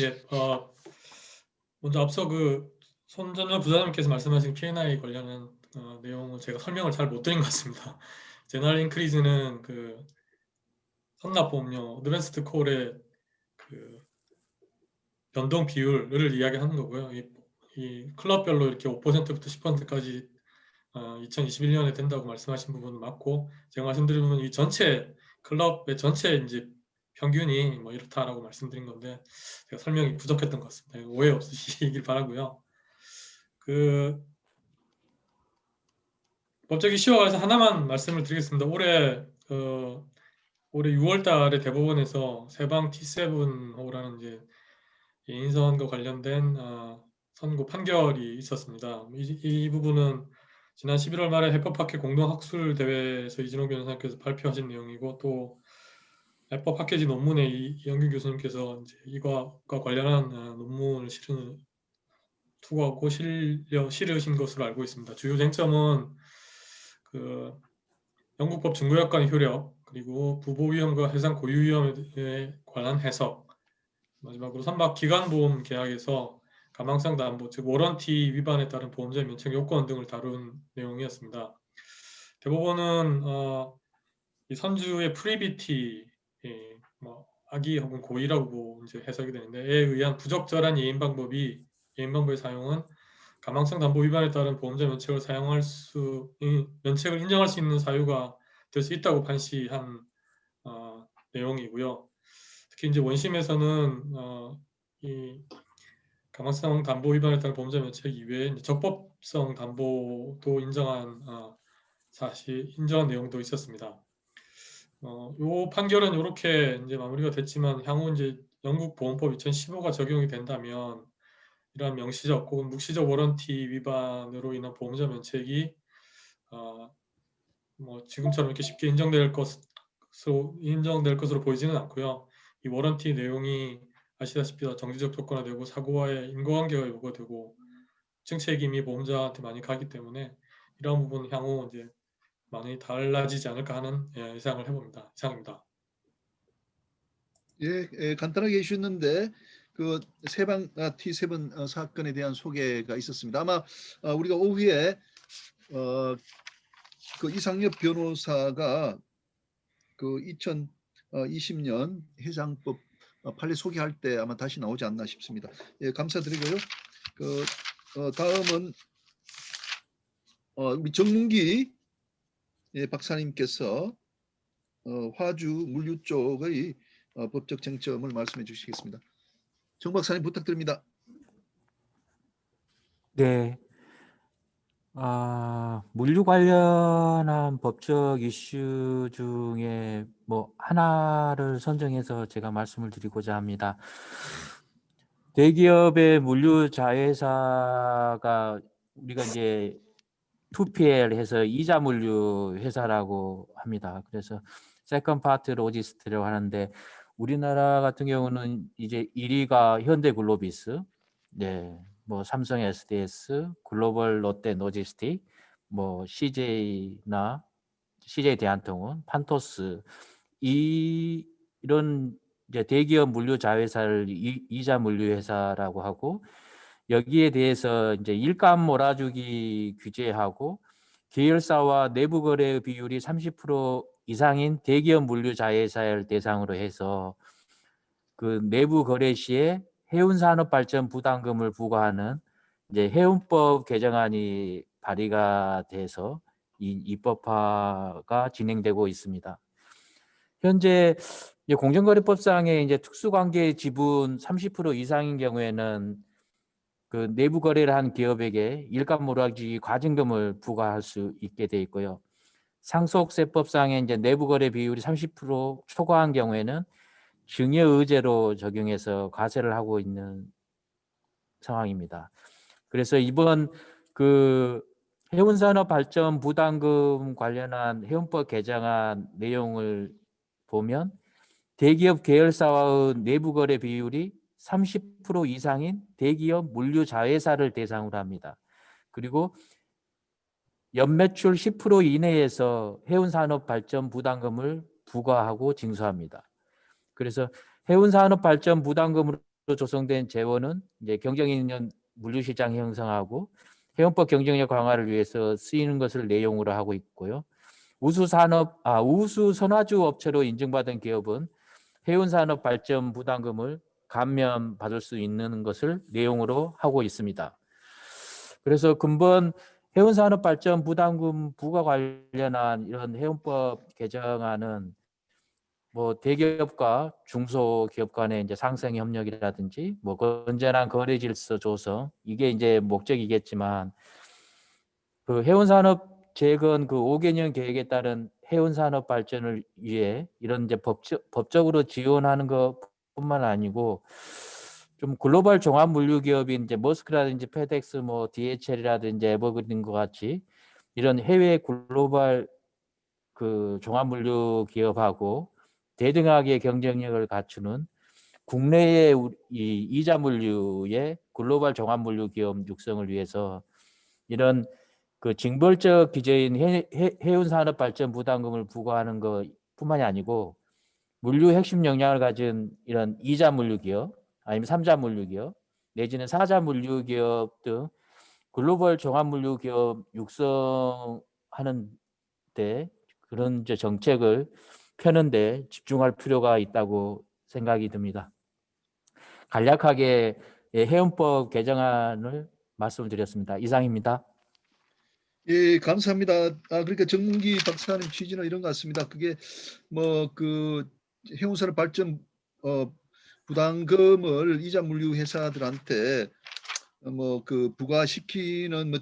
예, 먼저 앞서 그 손전현 부장님께서 말씀하신 P&I 관련한 내용을 제가 설명을 잘 못 드린 것 같습니다. 제너럴 인크리즈는 그 선납보험료, 어드밴스드 콜의 그 변동 비율을 이야기하는 거고요. 이 클럽별로 이렇게 5%부터 10%까지 2021년에 된다고 말씀하신 부분은 맞고, 제가 말씀드린 부분은 이 전체 클럽의 전체 이제 평균이 뭐 이렇다라고 말씀드린 건데 제가 설명이 부족했던 것 같습니다. 오해 없으시길 바라고요. 그 법적 이슈와 관해서 하나만 말씀을 드리겠습니다. 올해 6월 달에 대법원에서 세방 T7호라는 이제 인선과 관련된 선고 판결이 있었습니다. 이 부분은 지난 11월 말에 해법학회 공동학술대회에서 이진호 변호사님께서 발표하신 내용이고, 또 해법 학회지 논문에 이영균 교수님께서 이제 이거와 관련한 논문을 투고하고 실으신 것으로 알고 있습니다. 주요 쟁점은 그 영국법 증거약관의 효력, 그리고 부보위험과 해상 고유위험에 관한 해석, 마지막으로 선박 기간보험 계약에서 가망성 담보, 즉 워런티 위반에 따른 보험자 면책 요건 등을 다룬 내용이었습니다. 대법원은 이 선주의 프리비티, 뭐 악의 혹은 고의라고 이제 해석이 되는데, 에 의한 부적절한 예인 방법의 사용은 가망성 담보 위반에 따른 보험자 면책을 인정할 수 있는 사유가 될 수 있다고 판시한 내용이고요. 특히 이제 원심에서는 이 가망성 담보 위반에 따른 보험자 면책 이외에 이제 적법성 담보도 인정한 내용도 있었습니다. 요 판결은 이렇게 이제 마무리가 됐지만, 향후 이제 영국 보험법 2015가 적용이 된다면 이러한 명시적 혹은 묵시적 워런티 위반으로 인한 보험자 면책이 뭐 지금처럼 이렇게 쉽게 인정될 것으로 보이지는 않고요. 이 워런티 내용이 아시다시피 정지적 조건화되고 사고와의 인과관계가 요구되고 특정 책임이 보험자한테 많이 가기 때문에 이러한 부분은 향후 이제 많이 달라지지 않을까 하는 예상을 해봅니다. 이상입니다. 예, 간단하게 해주셨는데 그 세방 T7 사건에 대한 소개가 있었습니다. 아마 우리가 오후에 그 이상엽 변호사가 그 2020년 해상법 판례 소개할 때 아마 다시 나오지 않나 싶습니다. 예, 감사드리고요. 다음은 우리 정문기 박사님께서 화주 물류 쪽의 법적 쟁점을 말씀해 주시겠습니다. 정 박사님 부탁드립니다. 네. 물류 관련한 법적 이슈 중에 뭐 하나를 선정해서 제가 말씀을 드리고자 합니다. 대기업의 물류 자회사가 우리가 이제 2PL 해서 이자 물류 회사라고 합니다. 그래서 세컨 파트 로지스트라고 하는데, 우리나라 같은 경우는 이제 1위가 현대글로비스, 네, 뭐 삼성 SDS, 글로벌 롯데 노지스틱, 뭐 CJ나 CJ 대한통운, 판토스, 이런 이제 대기업 물류 자회사를 이자 물류 회사라고 하고, 여기에 대해서 이제 일감 몰아주기 규제하고 계열사와 내부 거래 비율이 30% 이상인 대기업 물류 자회사를 대상으로 해서 그 내부 거래 시에 해운산업발전 부담금을 부과하는 이제 해운법 개정안이 발의가 돼서 입법화가 진행되고 있습니다. 현재 공정거래법상의 이제 특수관계 지분 30% 이상인 경우에는 그 내부 거래를 한 기업에게 일감 몰아주기 과징금을 부과할 수 있게 돼 있고요. 상속세법상의 이제 내부 거래 비율이 30% 초과한 경우에는 증여의제로 적용해서 과세를 하고 있는 상황입니다. 그래서 이번 그 해운산업 발전 부담금 관련한 해운법 개정안 내용을 보면 대기업 계열사와의 내부 거래 비율이 30% 이상인 대기업 물류 자회사를 대상으로 합니다. 그리고 연매출 10% 이내에서 해운산업 발전 부담금을 부과하고 징수합니다. 그래서 해운산업 발전 부담금으로 조성된 재원은 이제 경쟁 있는 물류시장 형성하고 해운법 경쟁력 강화를 위해서 쓰이는 것을 내용으로 하고 있고요. 우수 선화주 업체로 인증받은 기업은 해운산업 발전 부담금을 감면받을 수 있는 것을 내용으로 하고 있습니다. 그래서 근본 해운산업 발전 부담금 부과 관련한 이런 해운법 개정안은 뭐 대기업과 중소기업 간의 이제 상생 협력이라든지 뭐 건전한 거래 질서 조성 이게 이제 목적이겠지만 그 해운산업 재건 그 5개년 계획에 따른 해운산업 발전을 위해 이런 이제 법적으로 지원하는 것뿐만 아니고 좀 글로벌 종합 물류 기업인 이제 머스크라든지 페덱스 뭐 DHL이라든지 에버그린과 같이 이런 해외 글로벌 그 종합 물류 기업하고 대등하게 경쟁력을 갖추는 국내의 이 이자 물류의 글로벌 종합 물류 기업 육성을 위해서 이런 그 징벌적 기재인 해운 산업 발전 부담금을 부과하는 것뿐만이 아니고 물류 핵심 역량을 가진 이런 이자 물류 기업 아니면 삼자 물류 기업 내지는 사자 물류 기업 등 글로벌 종합 물류 기업 육성하는 데 그런 이제 정책을 펴는 데 집중할 필요가 있다고 생각이 듭니다. 간략하게 해운법 개정안을 말씀드렸습니다. 이상입니다. 예, 감사합니다. 그러니까 정문기 박사님 취지는 이런 것 같습니다. 그게 뭐 그 해운산업 발전 부담금을 이자 물류 회사들한테 뭐 그 부과시키는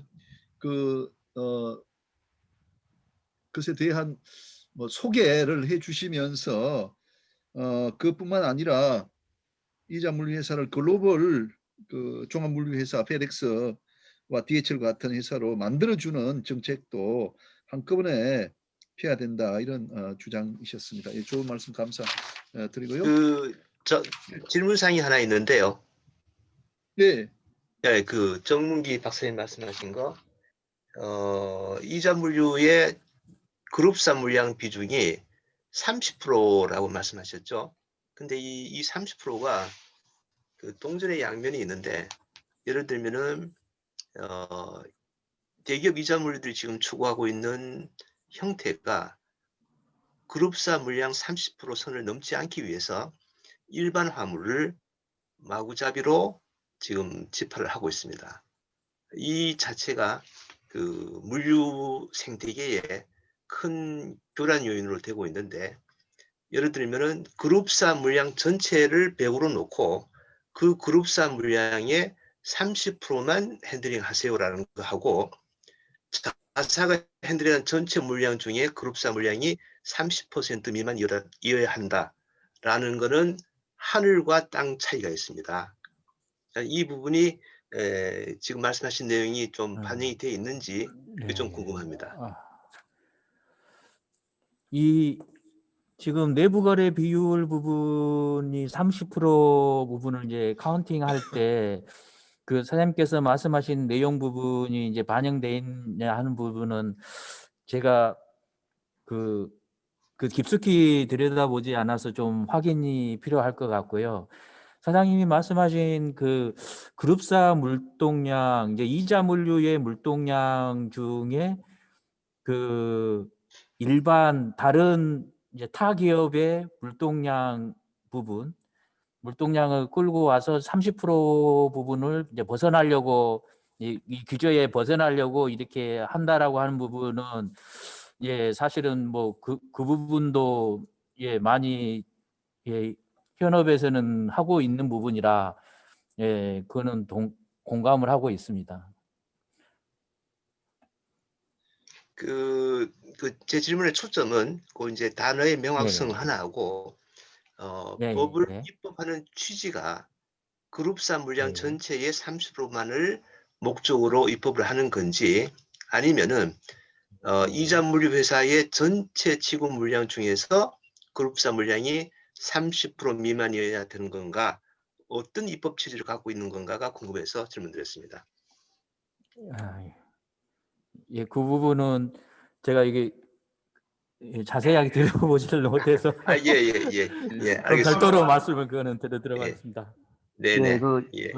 것에 대한 뭐 소개를 해주시면서 그뿐만 아니라 이자 물류 회사를 글로벌 그 종합 물류 회사 페덱스와 DHL 같은 회사로 만들어주는 정책도 한꺼번에 펴야 된다 이런 주장이셨습니다. 예, 좋은 말씀 감사드리고요. 저 질문사항이 하나 있는데요. 네, 네, 그 정문기 박사님 말씀하신 거, 이자 물류의 그룹사 물량 비중이 30%라고 말씀하셨죠. 근데 이 30%가 그 동전의 양면이 있는데, 예를 들면은 대기업 이자 물류들이 지금 추구하고 있는 형태가 그룹사 물량 30% 선을 넘지 않기 위해서 일반 화물을 마구잡이로 지금 집화를 하고 있습니다. 이 자체가 그 물류 생태계에 큰 교란 요인으로 되고 있는데, 예를 들면은 그룹사 물량 전체를 100으로 놓고 그 그룹사 물량의 30%만 핸들링 하세요라는 거 하고, 자사가 핸들링한 전체 물량 중에 그룹사 물량이 30% 미만이어야 한다라는 것은 하늘과 땅 차이가 있습니다. 이 부분이 지금 말씀하신 내용이 좀 반영이 되어 있는지 좀 궁금합니다. 이 지금 내부 거래 비율 부분이 30% 부분을 이제 카운팅 할 때 그 사장님께서 말씀하신 내용 부분이 이제 반영돼 있냐 하는 부분은 제가 그 깊숙이 들여다보지 않아서 좀 확인이 필요할 것 같고요. 사장님이 말씀하신 그 그룹사 물동량 이제 이자 물류의 물동량 중에 그 일반 다른 이제 타 기업의 물동량 부분 물동량을 끌고 와서 30% 부분을 이제 벗어나려고 이 규제에 벗어나려고 이렇게 한다라고 하는 부분은 예 사실은 뭐 그 부분도 예 많이 예 현업에서는 하고 있는 부분이라 예 그거는 공감을 하고 있습니다. 제 질문의 초점은 그 이제 단어의 명확성 네. 하나하고 네, 법을 네. 입법하는 취지가 그룹사 물량 네. 전체의 30%만을 목적으로 입법을 하는 건지, 아니면은 이자 물류 회사의 전체 지구 물량 중에서 그룹사 물량이 30% 미만이어야 되는 건가, 어떤 입법 취지를 갖고 있는 건가가 궁금해서 질문드렸습니다. 예, 그 부분은 제가 이게 자세하게 들어보지를 못해서 예, 그럼 알겠습니다. 별도로 말씀을 그거는 예. 들어가겠습니다. 네, 네, 네. 예.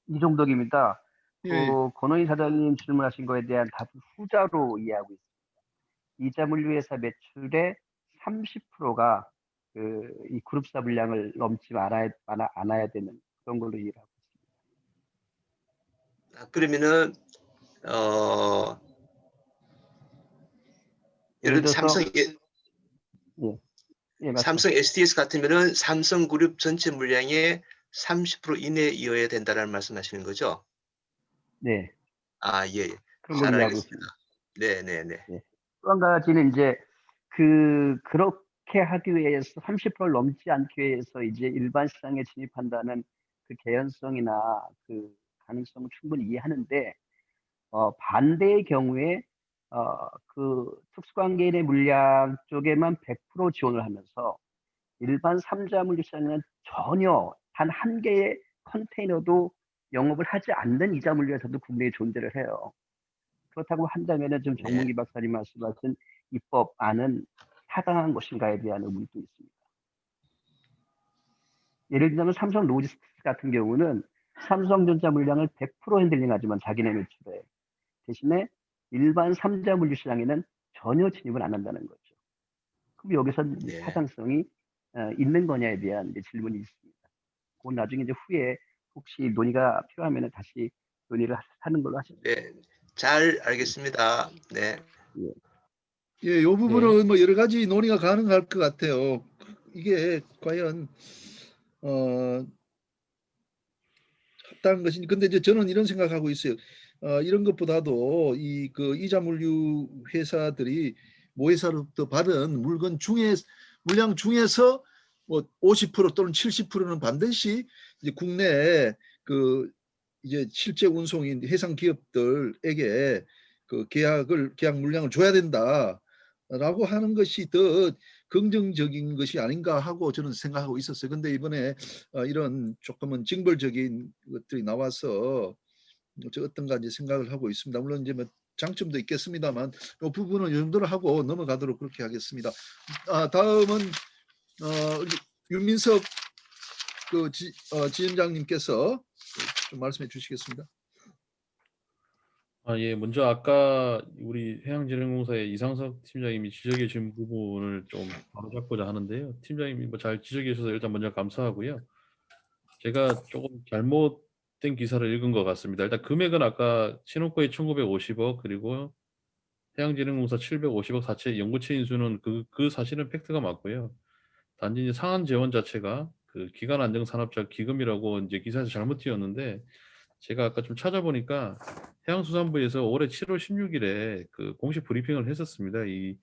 이종덕입니다. 예, 권호희 사장님 질문하신 거에 대한 답은 후자로 이해하고 있습니다. 이자물류회사 매출의 30%가 이 그룹사 물량을 넘지 않아야 되는 그런 걸로 이해하고 있습니다. 그러면은 예를 예를 들어 들어서 삼성 예, 삼성 SDS 같으면은 삼성그룹 전체 물량의 30% 이내이어야 된다라는 말씀하시는 거죠? 네, 아, 예, 예. 그런 잘 걸로 이해하고 알겠습니다. 있습니다. 네, 네, 네. 또 한 가지는 이제 그렇게 하기 위해서 30%를 넘지 않기 위해서 이제 일반 시장에 진입한다는 그 개연성이나 그 가능성을 충분히 이해하는데 반대의 경우에 그 특수관계인의 물량 쪽에만 100% 지원을 하면서 일반 3자 물류 시장에는 전혀 단 한 개의 컨테이너도 영업을 하지 않는 이자 물류에서도 국내에 존재를 해요. 그렇다고 한다면은 좀 네. 정문기 박사님 말씀하신 입법안은 타당한 것인가에 대한 의문이 또 있습니다. 예를 들자면 삼성 로지스틱스 같은 경우는 삼성전자 물량을 100% 핸들링하지만 자기네 매출에 대신에 일반 3자 물류 시장에는 전혀 진입을 안 한다는 거죠. 그럼 여기서 네. 타당성이 있는 거냐에 대한 이제 질문이 있습니다. 그건 나중에 이제 후에 혹시 논의가 필요하면 다시 논의를 하는 걸로 하시죠. 네, 잘 알겠습니다. 네. 예, 이 부분은 뭐 여러 가지 논의가 가능할 것 같아요. 이게 과연 합당한 것인지. 근데 이제 저는 이런 생각하고 있어요. 이런 것보다도 이 그 이자물류 회사들이 모회사로부터 받은 물량 중에서 뭐 50% 또는 70%는 반드시 이제 국내에 그 이제 실제 운송인 해상 기업들에게 그 계약 물량을 줘야 된다라고 하는 것이 더 긍정적인 것이 아닌가 하고 저는 생각하고 있었어요. 근데 이번에 이런 조금은 징벌적인 것들이 나와서 저 어떤가 이제 생각을 하고 있습니다. 물론 이제 뭐 장점도 있겠습니다만 이 부분은 이 정도로 하고 넘어가도록 그렇게 하겠습니다. 다음은 윤민석 지점장님께서 좀 말씀해 주시겠습니다. 예, 먼저 아까 우리 해양진흥공사의 이상석 팀장님이 지적해 주신 부분을 좀 바로잡고자 하는데요. 팀장님이 뭐 잘 지적해 주셔서 일단 먼저 감사하고요. 제가 조금 잘못된 기사를 읽은 것 같습니다. 일단 금액은 아까 신호코의 1950억 그리고 해양진흥공사 750억 사채 연구체 인수는 그 사실은 팩트가 맞고요. 단지 이제 상한 재원 자체가 그 기간 안정 산업자 기금이라고 이제 기사에서 잘못 띄었는데 제가 아까 좀 찾아보니까 해양수산부에서 올해 7월 16일에 그 공식 브리핑을 했었습니다. 이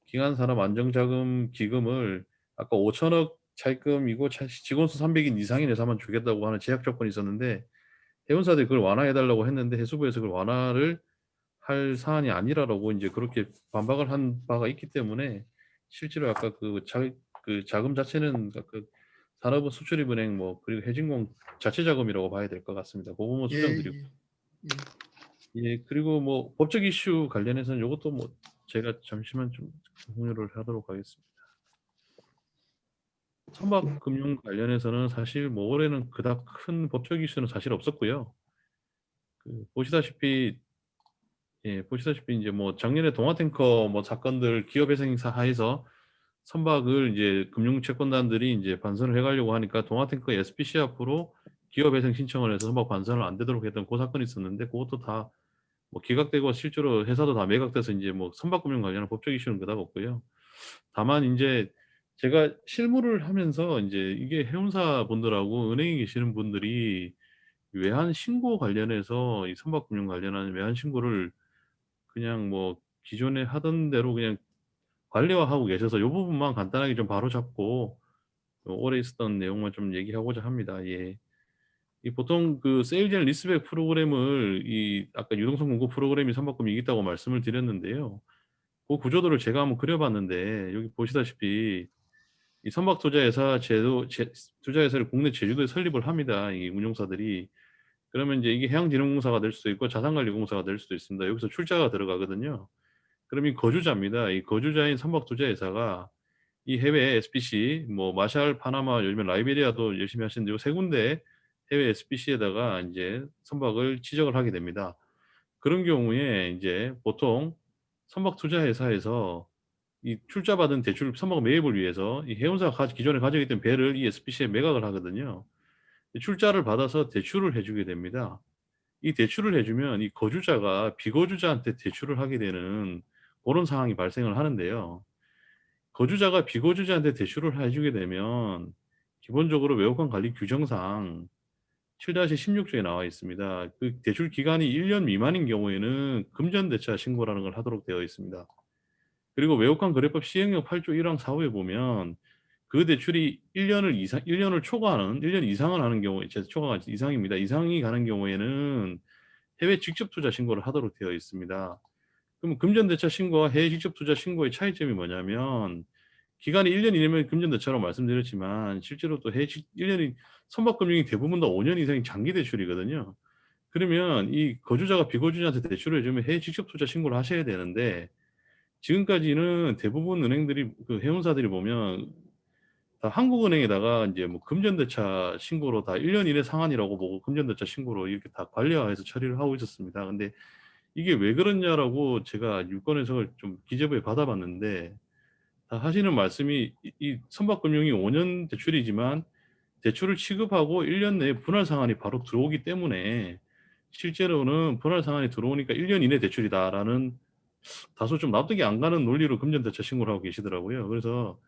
기간산업 안정자금 기금을 아까 5천억 차입금이고 직원 수 300인 이상인 회사만 주겠다고 하는 제약 조건이 있었는데 해운사들이 그걸 완화해달라고 했는데 해수부에서 그걸 완화를 할 사안이 아니라고 이제 그렇게 반박을 한 바가 있기 때문에 실제로 아까 그 자금 자체는 그 산업은 수출입은행 뭐 그리고 해진공 자체 자금이라고 봐야 될 것 같습니다. 그 부분 수정드리고 예 그리고 뭐 법적 이슈 관련해서는 이것도 뭐 제가 잠시만 좀 공유를 하도록 하겠습니다. 선박금융 관련해서는 사실 뭐 올해는 그닥 큰 법적 이슈는 사실 없었고요. 보시다시피 이제 뭐 작년에 동아탱커 뭐 사건들 기업회생 하에서 선박을 이제 금융채권단들이 이제 반선을 해가려고 하니까 동아탱커 SPC 앞으로 기업회생 신청을 해서 선박 반선을 안 되도록 했던 그 사건이 있었는데 그것도 다 뭐 기각되고 실제로 회사도 다 매각돼서 이제 뭐 선박금융 관련한 법적 이슈는 그닥 없고요. 다만 이제 제가 실무를 하면서 이제 이게 해운사 분들하고 은행에 계시는 분들이 외환 신고 관련해서 이 선박금융 관련한 외환 신고를 그냥 뭐 기존에 하던 대로 그냥 관리화하고 계셔서 이 부분만 간단하게 좀 바로잡고 올해 있었던 내용만 좀 얘기하고자 합니다. 예. 이 보통 그 세일즈 앤 리스백 프로그램을 이 아까 유동성 공급 프로그램이 선박금이 있다고 말씀을 드렸는데요. 그 구조도를 제가 한번 그려봤는데 여기 보시다시피 이 선박 투자회사 투자회사를 국내 제주도에 설립을 합니다. 이 운용사들이 그러면 이제 이게 해양진흥공사가 될 수도 있고 자산관리공사가 될 수도 있습니다. 여기서 출자가 들어가거든요. 그럼 이 거주자입니다. 이 거주자인 선박투자회사가 이 해외 SPC, 뭐 마샬, 파나마, 요즘에 라이베리아도 열심히 하시는데 이 세 군데 해외 SPC에다가 이제 선박을 지적을 하게 됩니다. 그런 경우에 이제 보통 선박 투자 회사에서 이 출자받은 대출 선박 매입을 위해서 이 해운사가 기존에 가지고 있던 배를 이 SPC에 매각을 하거든요. 출자를 받아서 대출을 해주게 됩니다. 이 대출을 해주면 이 거주자가 비거주자한테 대출을 하게 되는 그런 상황이 발생을 하는데요. 거주자가 비거주자한테 대출을 해주게 되면 기본적으로 외국관 관리 규정상 7-16조에 나와 있습니다. 그 대출 기간이 1년 미만인 경우에는 금전대차 신고라는 걸 하도록 되어 있습니다. 그리고 외국관 거래법 시행령 8조 1항 4호에 보면 그 대출이 1년을 초과하는 1년 이상을 하는 경우에 초과가 이상입니다. 이상이 가는 경우에는 해외 직접 투자 신고를 하도록 되어 있습니다. 그럼 금전대차 신고와 해외 직접 투자 신고의 차이점이 뭐냐면 기간이 1년 이내면 금전대차라고 말씀드렸지만 실제로 또 1년이 선박금융이 대부분 다 5년 이상이 장기 대출이거든요. 그러면 이 거주자가 비거주자한테 대출을 해주면 해외 직접 투자 신고를 하셔야 되는데 지금까지는 대부분 은행들이 그 해운사들이 보면 다 한국은행에다가 이제 뭐 금전대차 신고로 다 1년 이내 상한이라고 보고 금전대차 신고로 이렇게 다 관리화해서 처리를 하고 있었습니다. 근데 이게 왜 그러냐라고 제가 유권해석을 좀 기재부에 받아봤는데 다 하시는 말씀이 이 선박금융이 5년 대출이지만 대출을 취급하고 1년 내에 분할 상환이 바로 들어오기 때문에 실제로는 분할 상환이 들어오니까 1년 이내 대출이다라는 다소 좀 납득이 안 가는 논리로 금전대차 신고를 하고 계시더라고요. 그래서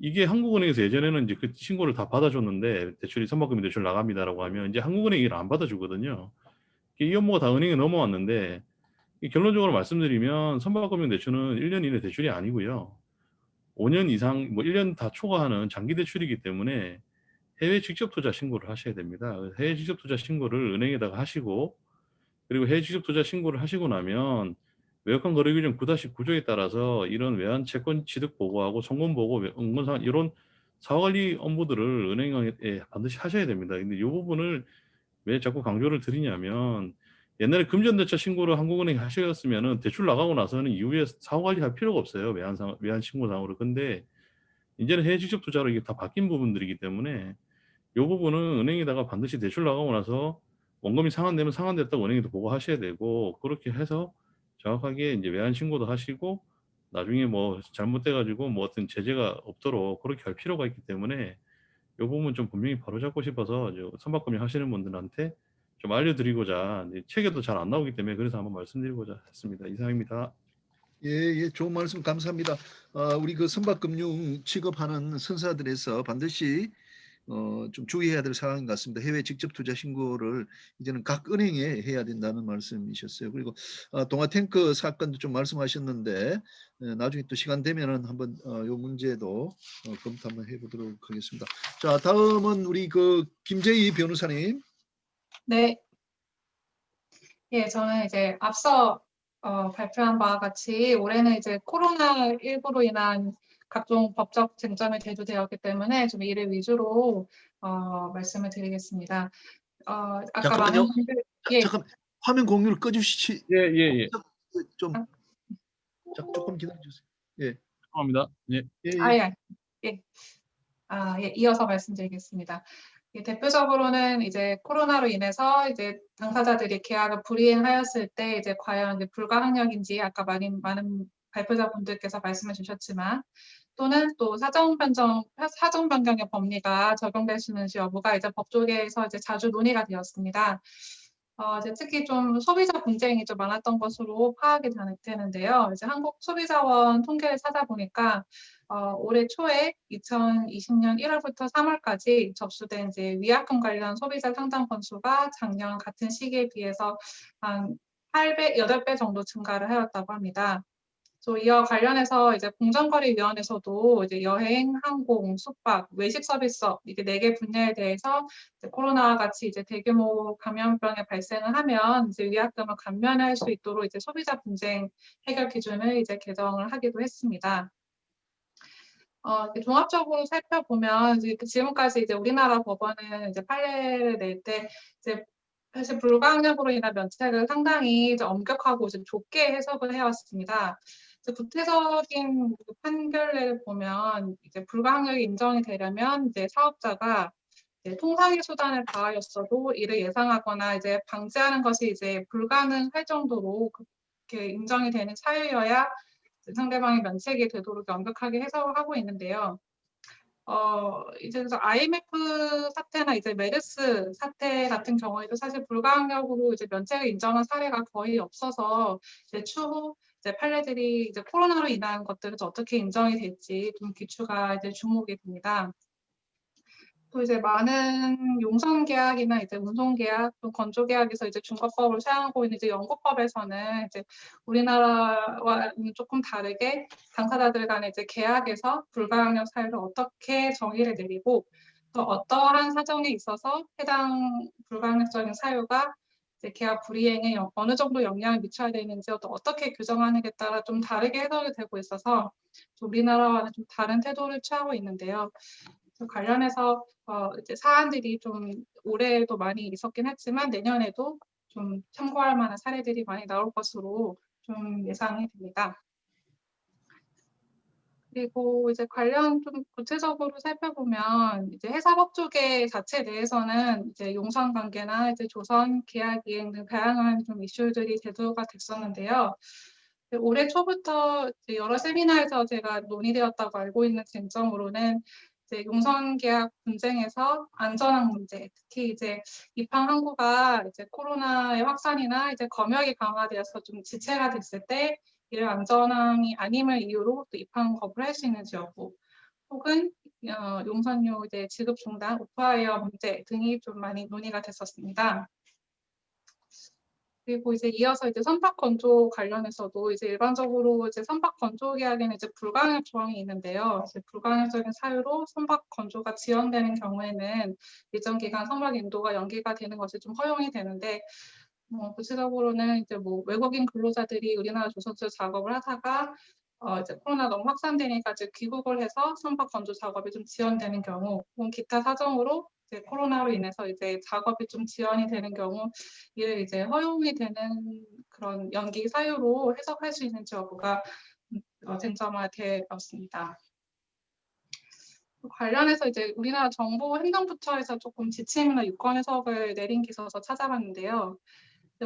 이게 한국은행에서 예전에는 이제 그 신고를 다 받아줬는데 대출이 선박금융 대출 나갑니다라고 하면 이제 한국은행이 이걸 안 받아주거든요. 이 업무가 다 은행에 넘어왔는데 결론적으로 말씀드리면 선박금융 대출은 1년 이내 대출이 아니고요. 5년 이상, 뭐 1년 다 초과하는 장기 대출이기 때문에 해외 직접 투자 신고를 하셔야 됩니다. 해외 직접 투자 신고를 은행에다가 하시고 그리고 해외 직접 투자 신고를 하시고 나면 외국환 거래 규정 9-9조에 따라서 이런 외환 채권 취득 보고하고 송금 보고 은건 상환 이런 사후관리 업무들을 은행에 반드시 하셔야 됩니다. 근데 이 부분을 왜 자꾸 강조를 드리냐면 옛날에 금전대차 신고를 한국은행에 하셨으면은 대출 나가고 나서는 이후에 사후관리 할 필요가 없어요. 외환 신고상으로. 근데 이제는 해외 직접 투자로 이게 다 바뀐 부분들이기 때문에 이 부분은 은행에다가 반드시 대출 나가고 나서 원금이 상환되면 상환됐다고 은행에도 보고하셔야 되고 그렇게 해서 정확하게 이제 외환 신고도 하시고 나중에 뭐 잘못돼가지고 뭐 어떤 제재가 없도록 그렇게 할 필요가 있기 때문에 이 부분 좀 분명히 바로잡고 싶어서 선박금융 하시는 분들한테 좀 알려드리고자 책에도 잘 안 나오기 때문에 그래서 한번 말씀드리고자 했습니다. 이상입니다. 예, 좋은 말씀 감사합니다. 우리 그 선박금융 취급하는 선사들에서 반드시 좀 주의해야 될 사항인 것 같습니다. 해외 직접 투자 신고를 이제는 각 은행에 해야 된다는 말씀이셨어요. 그리고 동아탱크 사건도 좀 말씀하셨는데 나중에 또 시간 되면은 한번 이 문제도 검토 한번 해보도록 하겠습니다. 자, 다음은 우리 그 김재희 변호사님. 네. 예, 저는 이제 앞서 발표한 바와 같이 올해는 이제 코로나19로 인한 각종 법적 쟁점이 대두되었기 때문에 좀 이를 위주로 말씀을 드리겠습니다. 아까 잠깐만요. 많은 분들 잠깐 화면 공유를 꺼주시지. 예. 좀 조금 기다려 주세요. 예. 죄송합니다. 예. 예, 이어서 말씀드리겠습니다. 대표적으로는 이제 코로나로 인해서 이제 당사자들이 계약을 불이행하였을 때 이제 과연 이제 불가항력인지 아까 많은 발표자분들께서 말씀해 주셨지만 또는 또 사정 변경의 법리가 적용될 수 있는지 여부가 이제 법조계에서 이제 자주 논의가 되었습니다. 이제 특히 좀 소비자 분쟁이 좀 많았던 것으로 파악이 되는데요. 이제 한국소비자원 통계를 찾아보니까 올해 초에 2020년 1월부터 3월까지 접수된 이제 위약금 관련 소비자 상담 건수가 작년 같은 시기에 비해서 한 8배 정도 증가를 하였다고 합니다. 또 이와 관련해서 이제 공정거래위원회에서도 이제 여행, 항공, 숙박, 외식 서비스업 이게 4개 분야에 대해서 이제 코로나와 같이 이제 대규모 감염병의 발생을 하면 이제 위약금을 감면할 수 있도록 이제 소비자 분쟁 해결 기준을 이제 개정을 하기도 했습니다. 종합적으로 살펴보면 이제 지금까지 이제 우리나라 법원은 이제 판례를 낼 때 이제 사실 불가항력으로 인한 면책을 상당히 이제 엄격하고 이제 좁게 해석을 해왔습니다. 구체적인 판결을 보면 이제 불가항력이 인정이 되려면 이제 사업자가 이제 통상의 수단을 다하였어도 이를 예상하거나 이제 방지하는 것이 이제 불가능할 정도로 그렇게 인정이 되는 사유여야 상대방의 면책이 되도록 엄격하게 해석을 하고 있는데요. 이제 그래서 IMF 사태나 이제 메르스 사태 같은 경우에도 사실 불가항력으로 이제 면책을 인정한 사례가 거의 없어서 이제 추후 이제 판례들이 이제 코로나로 인한 것들은 어떻게 인정이 될지 좀 귀추가 이제 주목이 됩니다. 또 이제 많은 용선 계약이나 이제 운송 계약, 또 건조 계약에서 이제 중거법을 사용하고 있는 이제 영국법에서는 이제 우리나라와는 조금 다르게 당사자들 간의 이제 계약에서 불가항력 사유를 어떻게 정의를 내리고 또 어떠한 사정에 있어서 해당 불가항력적인 사유가 이제 계약 불이행에 어느 정도 영향을 미쳐야 되는지 또 어떻게 규정하느냐에 따라 좀 다르게 해석이 되고 있어서 우리나라와는 좀 다른 태도를 취하고 있는데요. 관련해서 이제 사안들이 좀 올해도 많이 있었긴 했지만 내년에도 좀 참고할 만한 사례들이 많이 나올 것으로 좀 예상이 됩니다. 그리고 이제 관련 좀 구체적으로 살펴보면 이제 회사법 조계 자체 내에서는 이제 용선 관계나 이제 조선 계약 이행 등 다양한 좀 이슈들이 대두가 됐었는데요. 올해 초부터 이제 여러 세미나에서 제가 논의되었다고 알고 있는 쟁점으로는 이제 용선 계약 분쟁에서 안전항 문제, 특히 이제 입항 항구가 이제 코로나의 확산이나 이제 검역이 강화되어서 좀 지체가 됐을 때 이를 안전항이 아님을 이유로 또 입항 거부를 할 수 있는지 여부, 혹은 용선료 이제 지급 중단, 오프하이어 문제 등이 좀 많이 논의가 됐었습니다. 그리고 이제 이어서 이제 선박 건조 관련해서도 이제 일반적으로 이제 선박 건조 계약에는 이제 불가항력 조항이 있는데요. 이제 불가항력적인 사유로 선박 건조가 지연되는 경우에는 일정 기간 선박 인도가 연기가 되는 것이 좀 허용이 되는데, 구체적으로는 이제 외국인 근로자들이 우리나라 조선소 작업을 하다가 이제 코로나 너무 확산되니까 이제 귀국을 해서 선박 건조 작업이 좀 지연되는 경우, 혹은 기타 사정으로 이제 코로나로 인해서 이제 작업이 좀 지연이 되는 경우, 이를 이제 허용이 되는 그런 연기 사유로 해석할 수 있는지 여부가 쟁점화되었습니다. 관련해서 이제 우리나라 정부 행정부처에서 조금 지침이나 유권 해석을 내린 게 있어서 찾아봤는데요.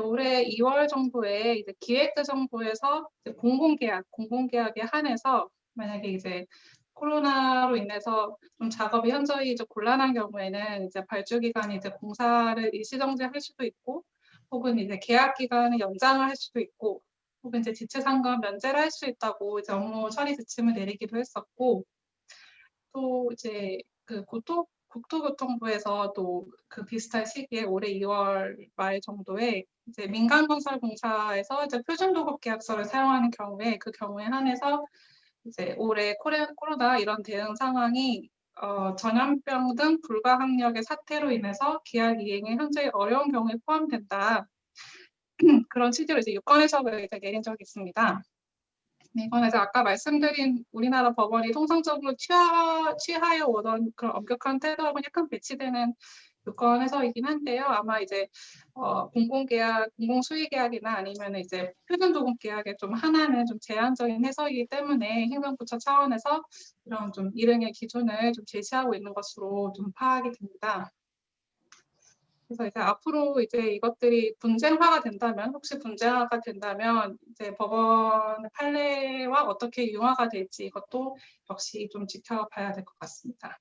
올해 2월 정도에 이제 기획재정부에서 이제 공공계약에 한해서 만약에 이제 코로나로 인해서 좀 작업이 현저히 좀 곤란한 경우에는 이제 발주 기간이 이제 공사를 일시정지할 수도 있고, 혹은 이제 계약 기간을 연장을 할 수도 있고, 혹은 이제 지체 상관 면제를 할 수 있다고 이제 업무 처리 지침을 내리기도 했었고, 또 이제 그 국토교통부에서 또 그 비슷한 시기에 올해 2월 말 정도에 이제 민간건설공사에서 이제 표준도급계약서를 사용하는 경우에 그 경우에 한해서 이제 올해 코로나 이런 대응 상황이 전염병 등 불가항력의 사태로 인해서 계약 이행에 현재 어려운 경우에 포함된다. 그런 취지로 이제 유권 해석을 내린 적이 있습니다. 이건 이제 아까 말씀드린 우리나라 법원이 통상적으로 취하여 오던 그런 엄격한 태도하고는 약간 배치되는 유권 해석이긴 한데요. 아마 이제 공공계약, 공공수의계약이나 아니면 이제 표준도급계약의 좀 하나는 좀 제한적인 해석이기 때문에 행정부처 차원에서 이런 좀 일응의 기준을 좀 제시하고 있는 것으로 좀 파악이 됩니다. 그래서 이제 앞으로 이제 이것들이 분쟁화가 된다면, 혹시 분쟁화가 된다면 이제 법원 판례와 어떻게 융화가 될지 이것도 역시 좀 지켜봐야 될 것 같습니다.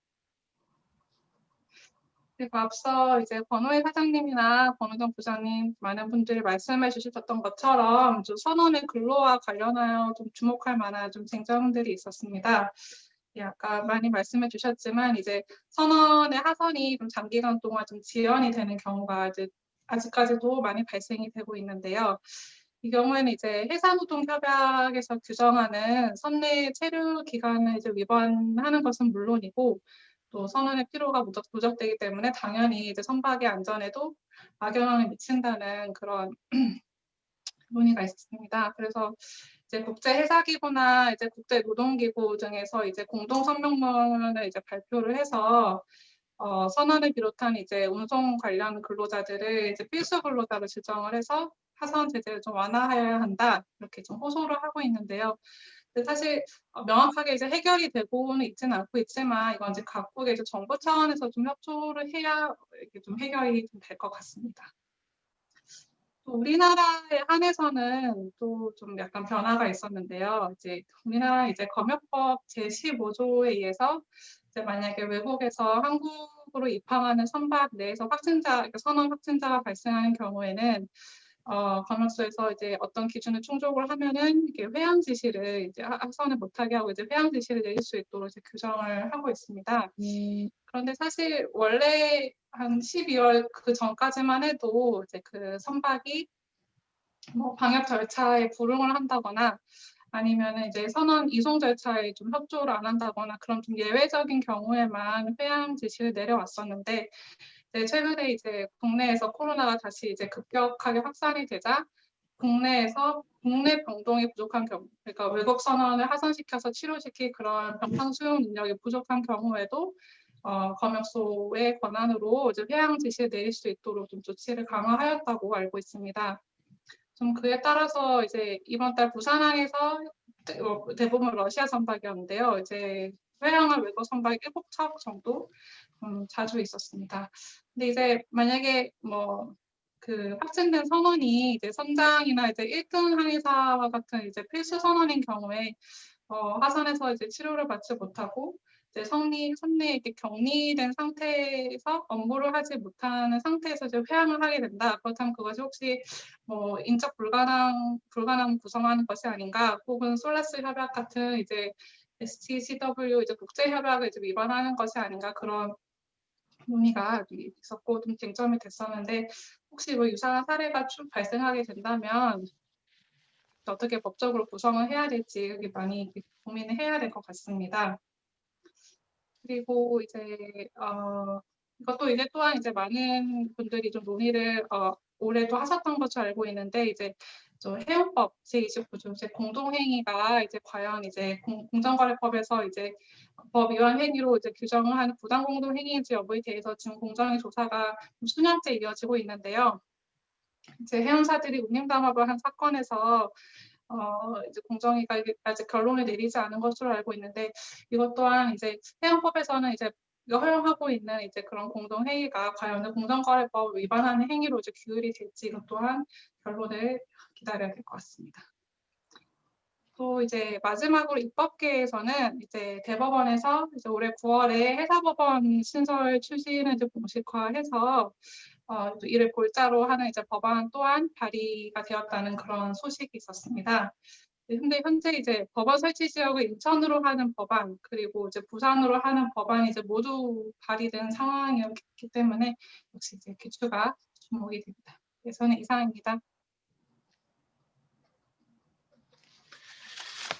그리고 앞서 이제 권호혜 사장님이나 권우정 부장님 많은 분들이 말씀해 주셨던 것처럼 좀 선언의 근로와 관련하여 좀 주목할 만한 좀 쟁점들이 있었습니다. 아까 많이 말씀해 주셨지만 이제 선언의 하선이 좀 장기간 동안 좀 지연이 되는 경우가 이제 아직까지도 많이 발생이 되고 있는데요. 이 경우에는 이제 해상노동협약에서 규정하는 선내 체류 기간을 이제 위반하는 것은 물론이고, 또 선언의 필요가 누적되기 때문에 당연히 이제 선박의 안전에도 악영향을 미친다는 그런 논의가 있습니다. 그래서 이제 국제해사기구나 이제 국제노동기구 등에서 이제 공동 성명문을 이제 발표를 해서 선언을 비롯한 이제 운송 관련 근로자들을 이제 필수 근로자로 지정을 해서 하선 제재를 좀 완화해야 한다 이렇게 좀 호소를 하고 있는데요. 근데 사실 명확하게 이제 해결이 되고는 있지는 않고 있지만 이건 이제 각국의 이제 정부 차원에서 좀 협조를 해야 이게 좀 해결이 좀 될 것 같습니다. 또 우리나라에 한해서는 또 좀 약간 변화가 있었는데요. 이제 우리나라 이제 검역법 제15조에 의해서 이제 만약에 외국에서 한국으로 입항하는 선박 내에서 확진자, 그러니까 선원 확진자가 발생하는 경우에는 검역소에서 이제 어떤 기준을 충족을 하면은 이게 회항 지시를 이제 하선을 못하게 하고 이제 회항 지시를 내릴 수 있도록 이제 규정을 하고 있습니다. 그런데 사실 원래 한 12월 그 전까지만 해도 이제 그 선박이 뭐 방역 절차에 불응을 한다거나 아니면은 이제 선원 이송 절차에 좀 협조를 안 한다거나 그런 좀 예외적인 경우에만 회항 지시를 내려왔었는데 네, 최근에 이제 국내에서 코로나가 다시 이제 급격하게 확산이 되자 국내에서 국내 병동이 부족한 경우, 그러니까 외국 선원을 하선시켜서 치료시킬 그런 병상 수용 능력이 부족한 경우에도 검역소의 권한으로 이제 회항 지시를 내릴 수 있도록 좀 조치를 강화하였다고 알고 있습니다. 좀 그에 따라서 이제 이번 달 부산항에서 대부분 러시아 선박이었는데요. 이제 회항한 외국 선박이 7척 정도 자주 있었습니다. 근데 이제 만약에 뭐 그 확진된 선원이 이제 선장이나 이제 1등 항해사와 같은 이제 필수 선원인 경우에 하선에서 이제 치료를 받지 못하고 이제 선내에 이렇게 격리된 상태에서 업무를 하지 못하는 상태에서 이제 회항을 하게 된다. 그렇다면 그것이 혹시 뭐 인적 불가능 구성하는 것이 아닌가, 혹은 솔라스 협약 같은 이제 STCW 이제 국제 협약을 이제 위반하는 것이 아닌가, 그런 논의가 있었고 좀 쟁점이 됐었는데 혹시 뭐 유사한 사례가 쭉 발생하게 된다면 어떻게 법적으로 구성을 해야 될지 많이 고민을 해야 될 것 같습니다. 그리고 이제 이것도 이제 또한 이제 많은 분들이 좀 논의를 올해도 하셨던 것으로 알고 있는데 이제 해운법 제29조 이제 공동행위가 이제 과연 이제 공정거래법에서 이제 법 위반 행위로 이제 규정을 하는 부당 공동행위인지 여부에 대해서 지금 공정위 조사가 수년째 이어지고 있는데요. 이제 해운사들이 운임담합을 한 사건에서 이제 공정위가 아직 결론을 내리지 않은 것으로 알고 있는데 이것 또한 이제 해운법에서는 이제 허용하고 있는 이제 그런 공동회의가 과연 공정거래법 위반하는 행위로 이제 규율이 될지 이것 또한 결론을 기다려야 될 것 같습니다. 또 이제 마지막으로 입법계에서는 이제 대법원에서 이제 올해 9월에 해사법원 신설 추진을 이제 공식화해서 또 이를 골자로 하는 이제 법안 또한 발의가 되었다는 그런 소식이 있었습니다. 근데 현재 이제 법원 설치 지역을 인천으로 하는 법안 그리고 이제 부산으로 하는 법안이 이제 모두 발의된 상황이었기 때문에 역시 이제 귀추가 주목이 됩니다. 네, 저는 이상입니다.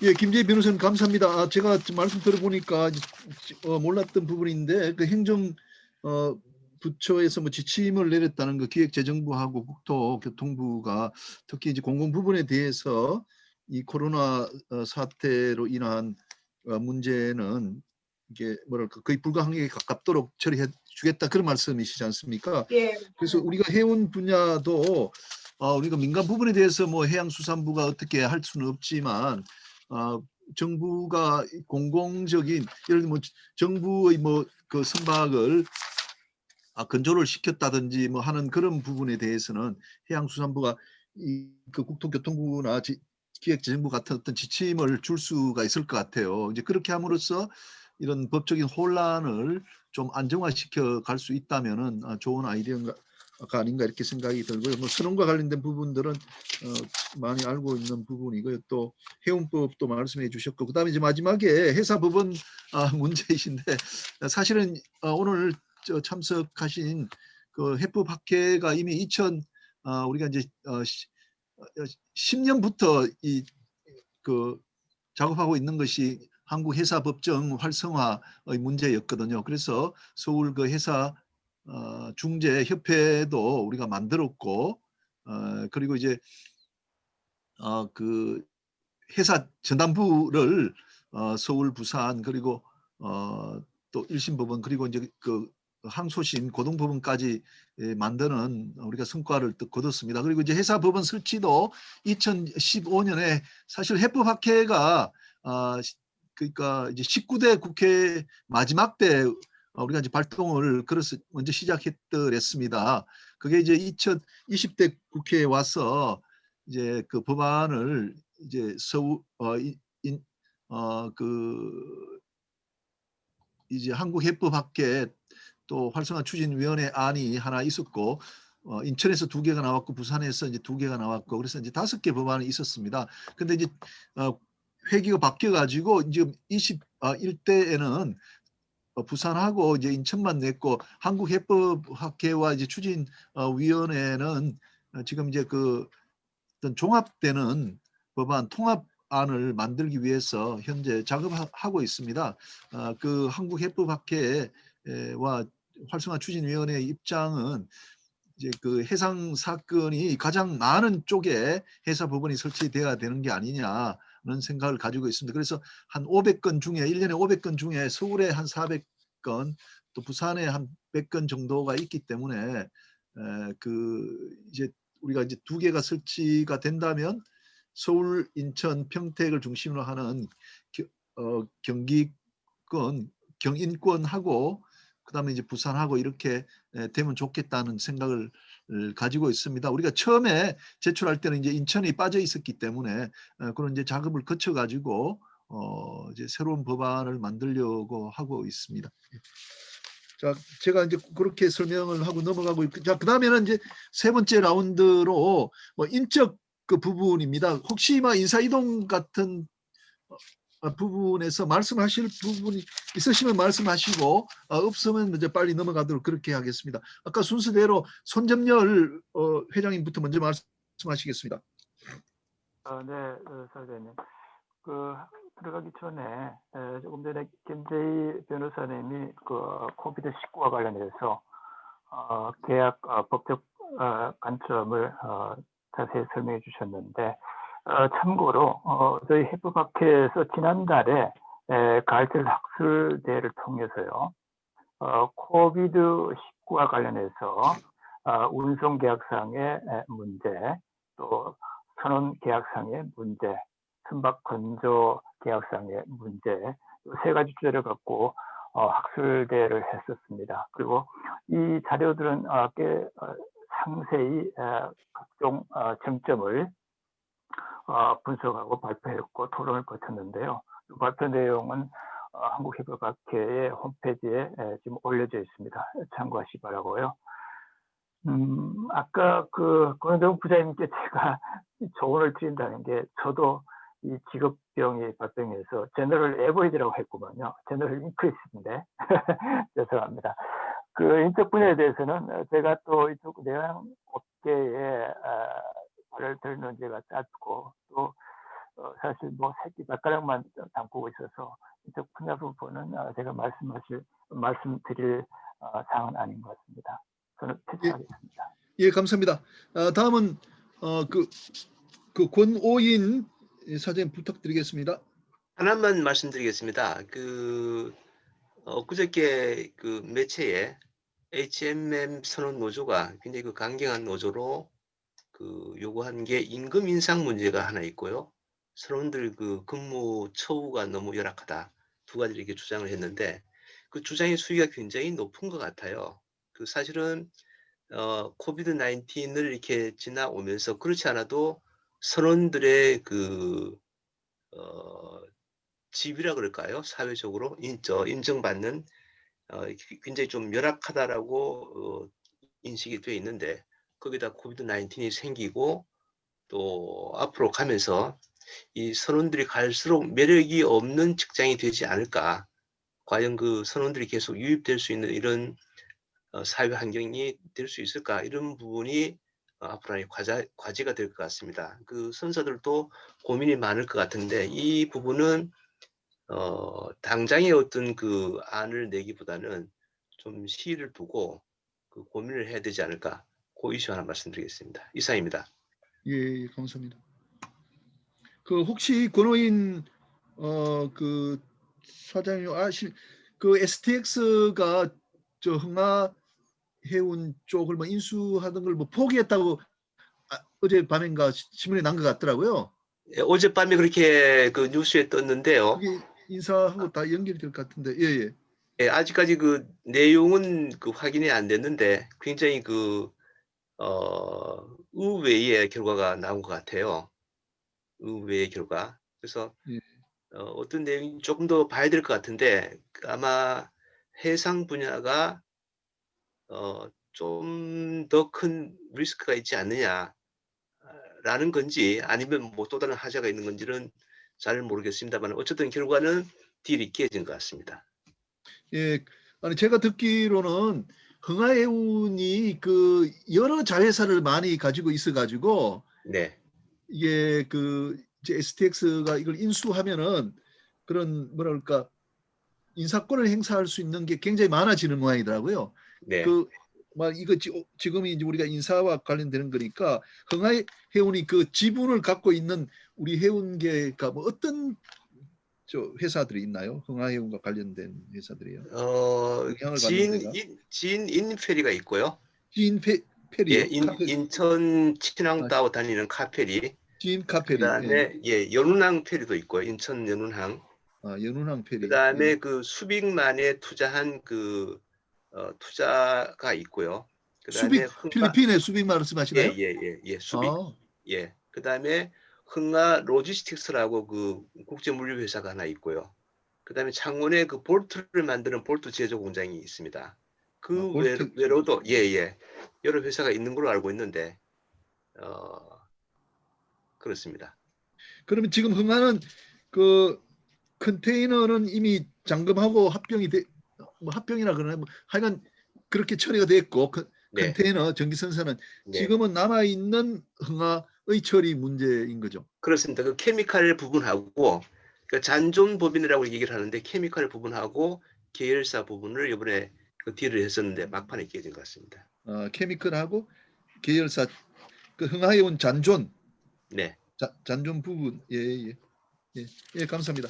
예, 김재희 변호사님 감사합니다. 제가 말씀 들어보니까 몰랐던 부분인데 그 행정 부처에서 뭐 지침을 내렸다는 거 기획재정부하고 국토교통부가 특히 이제 공공 부분에 대해서 이 코로나 사태로 인한 문제는 이게 뭐랄까 거의 불가항력에 가깝도록 처리해 주겠다 그런 말씀이시지 않습니까? 예. 그래서 우리가 해운 분야도 우리가 민간 부분에 대해서 뭐 해양수산부가 어떻게 할 수는 없지만 정부가 공공적인 예를 들면 정부의 뭐 그 선박을 건조를 시켰다든지 뭐 하는 그런 부분에 대해서는 해양수산부가 그 국토교통부나 기획재정부 같은 어떤 지침을 줄 수가 있을 것 같아요. 이제 그렇게 함으로써 이런 법적인 혼란을 좀 안정화시켜 갈 수 있다면은 좋은 아이디어가 아닌가 이렇게 생각이 들고요. 뭐 선원과 관련된 부분들은 많이 알고 있는 부분이고요. 또 해운법도 말씀해 주셨고, 그다음에 이제 마지막에 해사법원 문제이신데 사실은 오늘 참석하신 그 해법학회가 이미 우리가 이제 10년부터 그 작업하고 있는 것이 한국 해사법정 활성화의 문제였거든요. 그래서 서울 그 해사 중재 협회도 우리가 만들었고, 그리고 이제 그 해사 전담부를 서울, 부산 그리고 또 1심 법원 그리고 이제 그 항소심, 고등법원까지 만드는 우리가 성과를 또 거뒀습니다. 그리고 이제 해사법원 설치도 2015년에 사실 해법학회가 그러니까 이제 19대 국회 마지막 때 우리가 이제 발동을 그래서 먼저 시작했더랬습니다. 그게 이제 2020대 국회에 와서 이제 그 법안을 이제 이제 한국해법학회 또 활성화 추진위원회 안이 하나 있었고 인천에서 2개가 나왔고 부산에서 이제 2개가 나왔고 그래서 이제 5개 법안이 있었습니다. 근데 이제 회기가 바뀌어가지고 지금 21대에는 부산하고 이제 인천만 냈고 한국해법학회와 이제 추진위원회는 지금 이제 그 어떤 종합되는 법안 통합안을 만들기 위해서 현재 작업하고 있습니다. 그 한국해법학회와 활성화 추진위원회의 입장은 이제 그 해상 사건이 가장 많은 쪽에 해사 법원이 설치돼야 되는 게 아니냐는 생각을 가지고 있습니다. 그래서 한 500건 중에 1년에 500건 중에 서울에 한 400건 또 부산에 한 100건 정도가 있기 때문에 그 이제 우리가 이제 2개가 설치가 된다면 서울, 인천, 평택을 중심으로 하는 경기권, 경인권하고 그다음에 이제 부산하고 이렇게 되면 좋겠다는 생각을 가지고 있습니다. 우리가 처음에 제출할 때는 이제 인천이 빠져 있었기 때문에 그런 이제 작업을 거쳐 가지고 이제 새로운 법안을 만들려고 하고 있습니다. 자, 제가 이제 그렇게 설명을 하고 넘어가고 있고, 자, 그다음에는 이제 3번째 라운드로 인적 그 부분입니다. 혹시 인사 이동 같은 부분에서 말씀하실 부분이 있으시면 말씀하시고 없으면 이제 빨리 넘어가도록 그렇게 하겠습니다. 아까 순서대로 손점열 회장님부터 먼저 말씀하시겠습니다. 네, 사장님. 들어가기 전에 조금 전에 김재희 변호사님이 코비드 19와 관련해서 계약 법적 관점을 자세히 설명해 주셨는데 참고로 저희 해법학회에서 지난달에 가을철 학술대회를 통해서요 코비드 19와 관련해서 운송 계약상의 문제 또 선원 계약상의 문제 선박 건조 계약상의 문제 3가지 주제를 갖고 학술대회를 했었습니다. 그리고 이 자료들은 꽤 상세히 각종 쟁점을 분석하고 발표했고 토론을 거쳤는데요. 발표 내용은 한국해법학회의 홈페이지에 지금 올려져 있습니다. 참고하시 바라고요. 아까 권영정 부장님께 제가 조언을 드린다는 게 저도 이 직업병이 발병해서 제너럴 에버리지라고 했구만요. 제너럴 인크리스인데 죄송합니다. 인적 분야에 대해서는 제가 또 이쪽 내양 업계에 발을 들는 제가 짧고 또 사실 새끼 발가락만 담고 있어서 이쪽 분야 부분은 제가 말씀드릴 사항은 아닌 것 같습니다. 저는 퇴출하겠습니다. 예, 감사합니다. 다음은 권오인 사장님 부탁드리겠습니다. 하나만 말씀드리겠습니다. 엊그저께 매체에 HMM 선원 노조가 굉장히 강경한 노조로 요구한 게 임금 인상 문제가 하나 있고요. 선원들 근무 처우가 너무 열악하다. 2가지를 이렇게 주장을 했는데 그 주장의 수위가 굉장히 높은 것 같아요. 사실은 코비드 19을 이렇게 지나오면서 그렇지 않아도 선원들의 지위라 그럴까요? 사회적으로 인정받는 굉장히 좀 열악하다라고 인식이 되어 있는데 거기다 코비드 19이 생기고 또 앞으로 가면서 이 선원들이 갈수록 매력이 없는 직장이 되지 않을까. 과연 선원들이 계속 유입될 수 있는 이런 사회 환경이 될 수 있을까. 이런 부분이 앞으로 과제가 될 것 같습니다. 선사들도 고민이 많을 것 같은데 이 부분은 당장의 어떤 안을 내기보다는 좀 시일을 두고 고민을 해야 되지 않을까. 그 이슈 하나 말씀드리겠습니다. 이상입니다. 예, 감사합니다. 혹시 권오인 사장님 STX가 저 흥하 해운 쪽을 인수하던 걸 포기했다고 어제 밤인가 신문에 난 것 같더라고요. 예, 어젯밤에 그렇게 그 뉴스에 떴는데요. 그게 인사하고 다 연결이 될 것 같은데. 예, 예. 예, 아직까지 그 내용은 그 확인이 안 됐는데 굉장히 의외의 결과가 나온 것 같아요. 의외의 결과. 그래서 예. 어떤 내용이 조금 더 봐야 될 것 같은데 아마 해상 분야가 좀 더 큰 리스크가 있지 않느냐라는 건지 아니면 뭐 또 다른 하자가 있는 건지는 잘 모르겠습니다만 어쨌든 결과는 딜이 깨진 것 같습니다. 예. 아니 제가 듣기로는 흥하해운이 그 여러 자회사를 많이 가지고 있어 가지고 네, 이게 그 이제 STX가 이걸 인수하면은 그런 뭐랄까 인사권을 행사할 수 있는 게 굉장히 많아지는 모양이더라고요. 네. 그 막 이거 지금이 이제 우리가 인사와 관련되는 거니까 흥하해운이 그 지분을 갖고 있는 우리 해운계가 뭐 어떤 저 회사들이 있나요? 흥하해운과 관련된 회사들이요. 영향을 받는 데가 진 인페리가 있고요. 진 예, 페리요. 인천 친항 따고 다니는 카페리. 진 카페리. 그다음에 예, 연운항 페리도 있고요. 인천 연운항. 연운항 페리. 그다음에 그 수빅만에 투자한 그 투자가 있고요. 그다음에 필리핀의 수빅 말씀하시나요? 예, 수빅. 아, 예. 그다음에 흥하 로지스틱스라고 그 국제 물류 회사가 하나 있고요. 그다음에 창원에 그 볼트를 만드는 볼트 제조 공장이 있습니다. 그 볼트. 외로도 예, 여러 회사가 있는 걸로 알고 있는데 그렇습니다. 그러면 지금 흥하는 그 컨테이너는 이미 잠금하고 뭐 합병이라 그러나 뭐 하여간 그렇게 처리가 됐고 네. 컨테이너 전기선사는 네. 지금은 남아 있는 흥하의 처리 문제인 거죠. 그렇습니다. 그 케미칼 부분하고 그 잔존 법인이라고 얘기를 하는데 케미칼 부분하고 계열사 부분을 이번에 그 딜을 했었는데 막판에 깨진 것 같습니다. 케미컬하고 계열사 그 흥하해운 잔존. 네. 잔존 부분. 예, 감사합니다.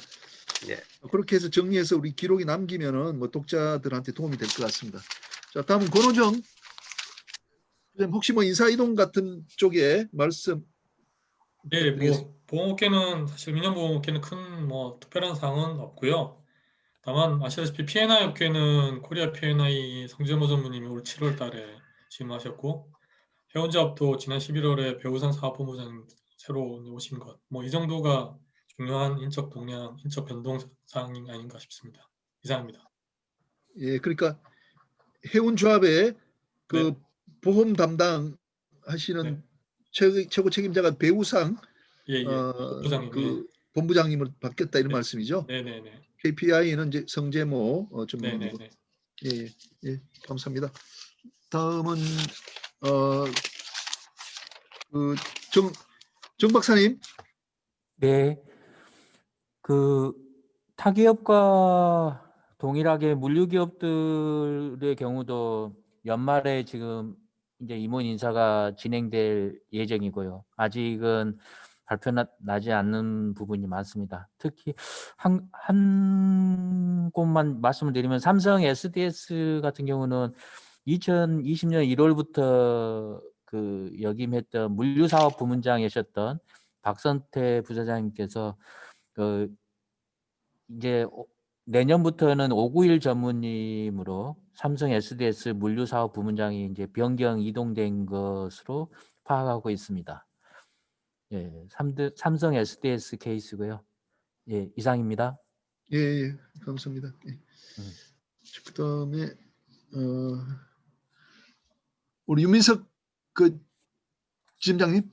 네. 그렇게 해서 정리해서 우리 기록이 남기면은 뭐 독자들한테 도움이 될 것 같습니다. 자, 다음은 권호정. 혹시 뭐 인사이동 같은 쪽에 말씀? 예, 뭐 보험업계는 사실 민영보험업계는 큰 뭐 특별한 사항은 없고요. 다만 아시다시피 P&I 업계는 코리아 P&I 성재모 전무님이 올 7월 달에 취임하셨고 해운자업도 지난 11월에 배우상 사업본부장님 새로 오신 것, 뭐 이 정도가 중요한 인적 동향, 인적 변동 사항이 아닌가 싶습니다. 이상입니다. 예, 그러니까 해운조합의 그 네. 보험 담당 하시는 네. 최고 책임자가 배우상 예, 본부장님이. 그 본부장님을 바뀌었다 이런 네. 말씀이죠. 네네네. KPI는 이제 성재모 전무님이고. 네네네. 예, 감사합니다. 다음은 그 정 박사님. 네, 그 타기업과 동일하게 물류기업들의 경우도 연말에 지금 이제 임원 인사가 진행될 예정이고요. 아직은 발표 나지 않는 부분이 많습니다. 특히 한 곳만 말씀을 드리면 삼성 SDS 같은 경우는 2020년 1월부터 그 역임했던 물류사업 부문장이셨던 박선태 부사장님께서 그 이제 내년부터는 591 전무님으로 삼성 SDS 물류사업 부문장이 이제 변경 이동된 것으로 파악하고 있습니다. 예, 삼성 SDS 케이스고요. 예, 이상입니다. 예, 감사합니다. 예. 그다음에 우리 유민석 그 지점장님.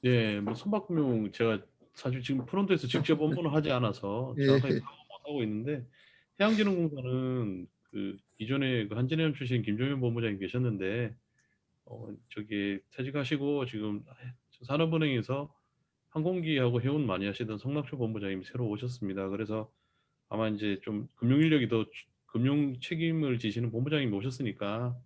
예, 뭐 선박금융 제가 사실 지금 프론트에서 직접 업무는 하지 않아서 정확하게 파악 못하고 있는데 해양진흥공사는 그 이전에 그 한진해운 출신 김종현 본부장이 계셨는데 저기 퇴직하시고 지금 산업은행에서 항공기하고 해운 많이 하시던 성낙초 본부장님이 새로 오셨습니다. 그래서 아마 이제 좀 금융 인력이 더 금융 책임을 지시는 본부장님이 오셨으니까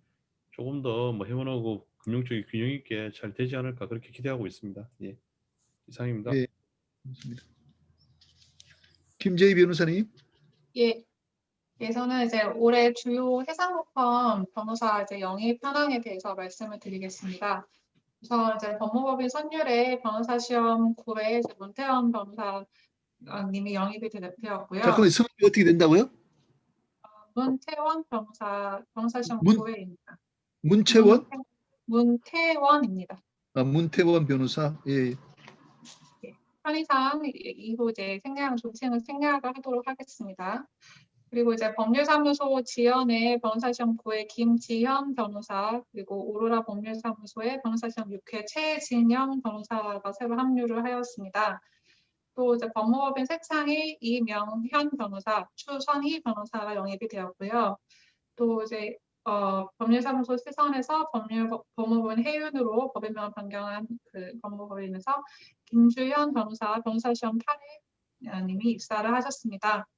조금 더 뭐 해운하고 금융 쪽이 균형 있게 잘 되지 않을까 그렇게 기대하고 있습니다. 예, 이상입니다. 예, 감사합니다. 김재희 변호사님. 예. 저는 이제 올해 주요 해상로펌 변호사 이제 영입 현황에 대해서 말씀을 드리겠습니다. 그래서 이제 법무법인 선율의 변호사 시험 9회 문태원 변호사님이 영입이 되었고요. 잠깐만 성함이 어떻게 된다고요? 문태원 변호사 시험 문 9회입니다. 문채원? 문태원입니다. 아, 문태원 변호사. 예. 편의상 이후 이제 존칭을 생략을 하도록 하겠습니다. 그리고 이제 법률사무소 지연의 변호사시험 9회 김지현 변호사, 그리고 오로라 법률사무소의 변호사시험 6회 최진영 변호사가 새로 합류를 하였습니다. 또 이제 법무법인 색상의 이명현 변호사, 추선희 변호사가 영입이 되었고요. 또 이제 법률사무소 시선에서 법무법인 해윤으로 법인명을 변경한 그 법무법인에서 김주현 변호사시험 8회 님이 입사를 하셨습니다.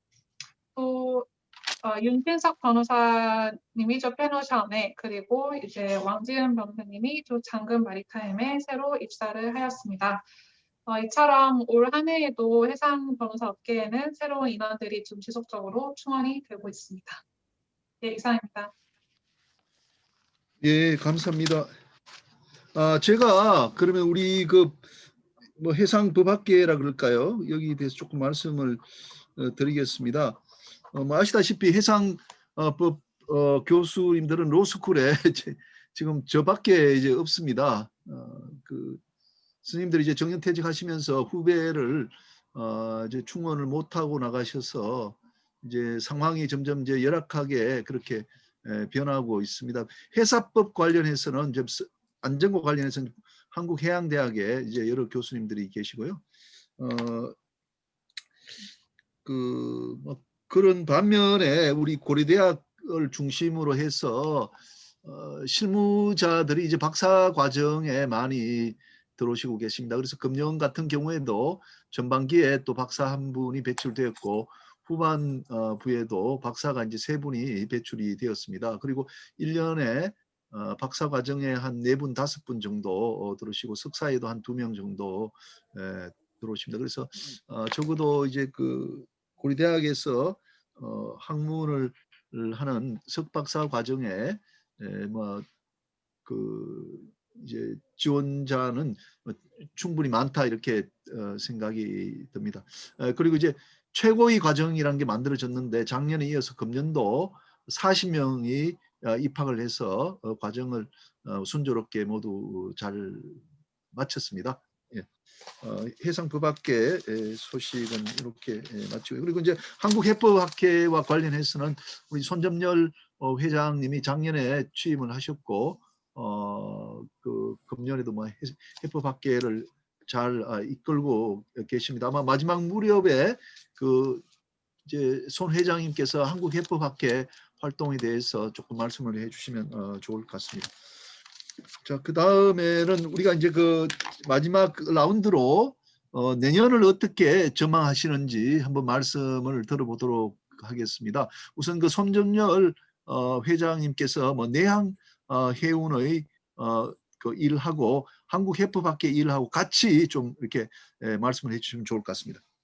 또 윤진석 변호사님이 저 페노샴에, 그리고 이제 왕지은 변호사님이 저 장금 마리타임에 새로 입사를 하였습니다. 이처럼 올 한 해에도 해상 변호사 업계에는 새로운 인원들이 좀 지속적으로 충원이 되고 있습니다. 네, 이상입니다. 예, 감사합니다. 제가 그러면 우리 뭐 해상법학계라 그럴까요? 여기에 대해서 조금 말씀을 드리겠습니다. 뭐 아시다시피 해상법 교수님들은 로스쿨에 지금 저밖에 이제 없습니다. 스님들이 이제 정년퇴직하시면서 후배를 이제 충원을 못하고 나가셔서 이제 상황이 점점 이제 열악하게 그렇게 변하고 있습니다. 회사법 관련해서는 좀 안전과 관련해서는 한국해양대학에 이제 여러 교수님들이 계시고요. 뭐 그런 반면에 우리 고려대학을 중심으로 해서 실무자들이 이제 박사 과정에 많이 들어오시고 계십니다. 그래서 금년 같은 경우에도 전반기에 또 박사 한 분이 배출되었고 후반부에도 박사가 이제 3분이 배출이 되었습니다. 그리고 1년에 박사 과정에 한 4분, 5분 정도 들어오시고 석사에도 한 2명 정도 들어오십니다. 그래서 적어도 이제 그 고려대학에서 학문을 하는 석박사 과정에 뭐 이제 지원자는 충분히 많다 이렇게 생각이 듭니다. 그리고 이제 최고위 과정이라는 게 만들어졌는데 작년에 이어서 금년도 40명이 입학을 해서 과정을 순조롭게 모두 잘 마쳤습니다. 예. 해상법학계 소식은 이렇게 마치고, 그리고 이제 한국해법학회와 관련해서는 우리 손점열 회장님이 작년에 취임을 하셨고 그 금년에도 뭐 해법학계를 잘 이끌고 계십니다. 아마 마지막 무렵에 그 이제 손 회장님께서 한국해법학회 활동에 대해서 조금 말씀을 해주시면 좋을 것 같습니다. 자, 그 다음에는 우리가 이제 그 마지막 라운드로 내년을 어떻게 전망하시는지 한번 말씀을 들어보도록 하겠습니다. 우선 그 손점열 회장님께서 뭐 내항 해운의 그 일하고 한국해법학회 일하고 같이 좀 이렇게 말씀을 해주시면 좋을 것 같습니다.